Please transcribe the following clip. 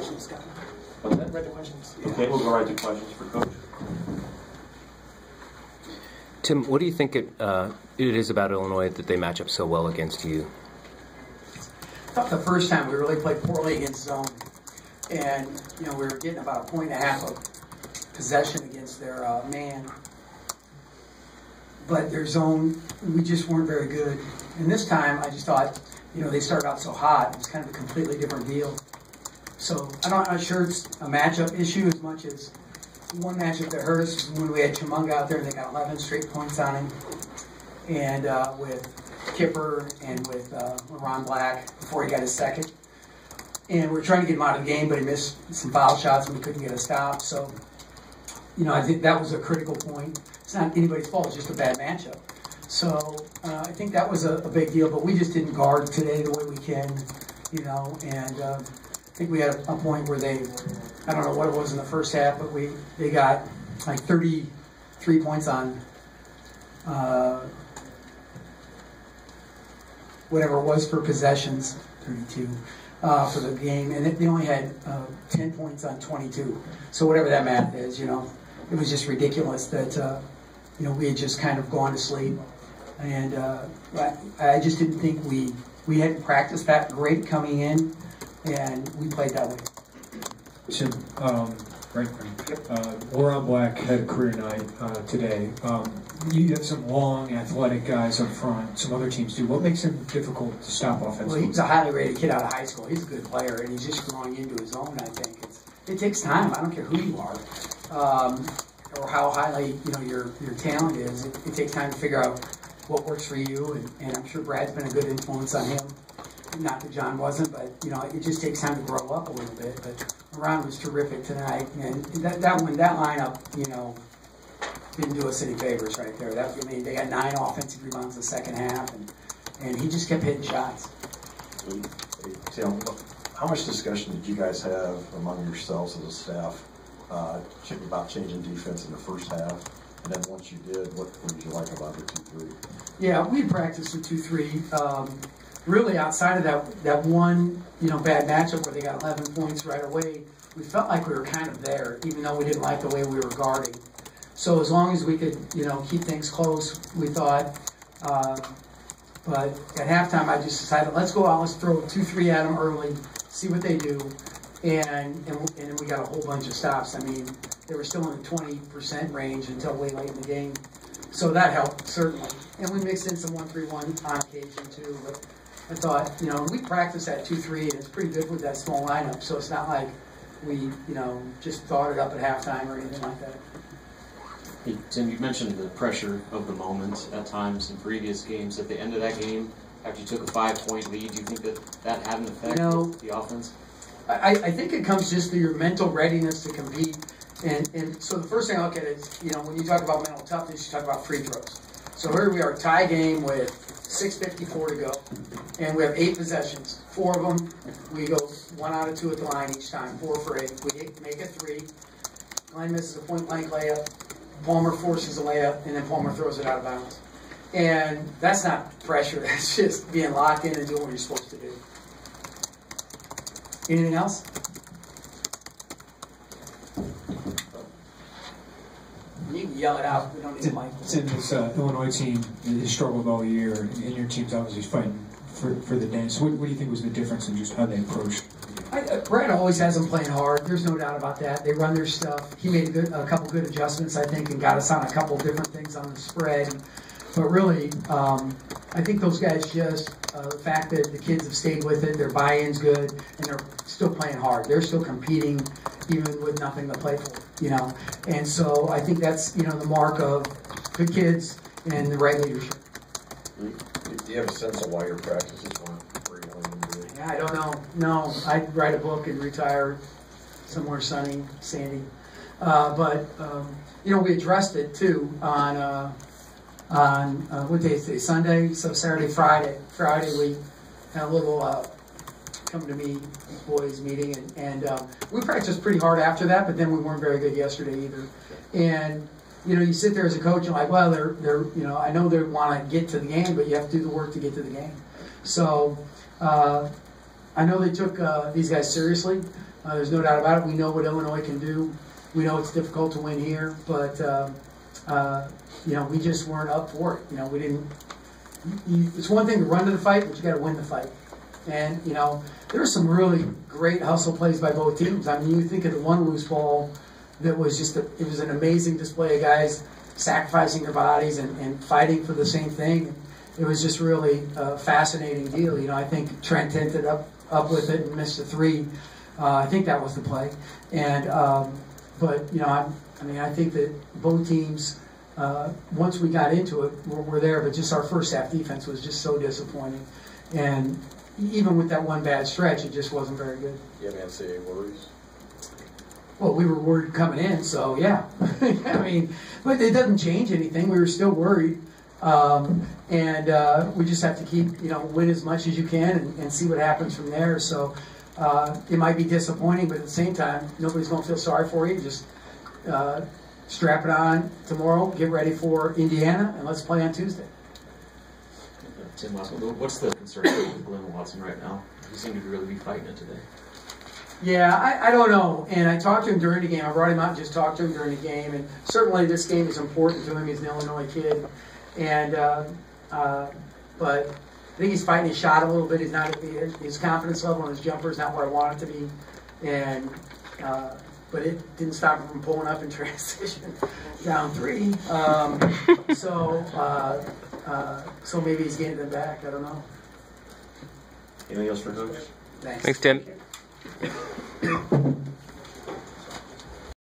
questions, Scott. What's that? Read the questions. Okay, we'll go right to questions for Coach. Tim, what do you think it is about Illinois that they match up so well against you? I thought the first time we really played poorly against zone, and we were getting about 1.5 of possession against their man. But their zone, we just weren't very good. And this time, I just thought, they started out so hot. It was kind of a completely different deal. So I'm not sure it's a matchup issue as much as one matchup that hurt us was when we had Chimunga out there and they got 11 straight points on him. And with Kipper and with Ron Black before he got his second. And we were trying to get him out of the game, but he missed some foul shots and we couldn't get a stop. So, I think that was a critical point. It's not anybody's fault, it's just a bad matchup. So I think that was a big deal, but we just didn't guard today the way we can, and I think we had a point where I don't know what it was in the first half, but they got like 33 points on whatever it was for possessions, 32 for the game, and they only had 10 points on 22. So whatever that math is, it was just ridiculous that we had just kind of gone to sleep, and I just didn't think we hadn't practiced that great coming in, and we played that way. Tim, right, Ron Black had a career night today. You have some long, athletic guys up front. Some other teams do. What makes him difficult to stop offensively? Well, he's a highly rated kid out of high school. He's a good player, and he's just growing into his own, I think. It takes time. I don't care who you are, or how highly your talent is. It takes time to figure out what works for you, and I'm sure Brad's been a good influence on him. Not that John wasn't, but it just takes time to grow up a little bit. But Ron was terrific tonight, and that lineup, didn't do us any favors right there. They had 9 offensive rebounds in the second half, and he just kept hitting shots. Hey, Tim, how much discussion did you guys have among yourselves as a staff about changing defense in the first half? And then once you did, what did you like about the 2-3? Yeah, we practiced the 2-3. Really, outside of that one, bad matchup where they got 11 points right away, we felt like we were kind of there, even though we didn't like the way we were guarding. So as long as we could, keep things close, we thought. But at halftime, I just decided, let's go out, let's throw 2-3 at them early, see what they do, and we got a whole bunch of stops. I mean, they were still in the 20% range until way late in the game. So that helped, certainly. And we mixed in some 1-3-1 on occasion, too. But I thought, we practiced at 2-3, and it's pretty good with that small lineup. So it's not like we, just thought it up at halftime or anything like that. Hey, Tim, you mentioned the pressure of the moment at times in previous games. At the end of that game, after you took a 5-point lead, do you think that had an effect on the offense? I think it comes just to your mental readiness to compete. And so the first thing I look at is, when you talk about mental toughness, you talk about free throws. So here we are, tie game with 6:54 to go, and we have 8 possessions. 4 of them, we go 1 out of 2 at the line each time, 4 for 8. We make a 3. Glenn misses a point-blank layup. Palmer forces a layup, and then Palmer throws it out of bounds. And that's not pressure. That's just being locked in and doing what you're supposed to do. Anything else? You can yell it out. We don't need a mic. This Illinois team has struggled all year, and your team's obviously fighting for the dance. What do you think was the difference in just how they approached? Brad always has them playing hard. There's no doubt about that. They run their stuff. He made a couple good adjustments, I think, and got us on a couple different things on the spread. But really, I think those guys just, the fact that the kids have stayed with it, their buy-in's good, and they're still playing hard. They're still competing even with nothing to play for, And so I think that's, the mark of good kids and the right leadership. Do you have a sense of why your practices weren't where you wanted them to be? Yeah, I don't know. No, I'd write a book and retire somewhere sunny, sandy. But we addressed it too on what day is today? Sunday. So Saturday, Friday. Friday we had a little come to me boys meeting, and we practiced pretty hard after that. But then we weren't very good yesterday either. And you sit there as a coach and like, well, they're I know they want to get to the game, but you have to do the work to get to the game. So I know they took these guys seriously. There's no doubt about it. We know what Illinois can do. We know it's difficult to win here, but we just weren't up for it. We didn't. It's one thing to run to the fight, but you got to win the fight. And there were some really great hustle plays by both teams. I mean, you think of the one loose ball that was it was an amazing display of guys sacrificing their bodies and fighting for the same thing. It was just really a fascinating deal. I think Trent ended up with it and missed a three. I think that was the play. And I think that both teams, once we got into it, were there. But just our first half defense was just so disappointing. And even with that one bad stretch, it just wasn't very good. You have NCAA worries? Well, we were worried coming in, so yeah. I mean, but it doesn't change anything. We were still worried. We just have to keep, win as much as you can and see what happens from there. So it might be disappointing, but at the same time, nobody's going to feel sorry for you. Just strap it on tomorrow, get ready for Indiana, and let's play on Tuesday. Tim, what's the concern with Glenn Watson right now? He seemed to really be fighting it today. Yeah, I don't know. And I talked to him during the game. I brought him out and just talked to him during the game. And certainly this game is important to him. He's an Illinois kid. And but I think he's fighting his shot a little bit. He's not his confidence level on his jumper is not where I want it to be. And but it didn't stop him from pulling up in transition down three. So maybe he's getting them back. I don't know. Anything else for Coach? Thanks. Thanks, Tim.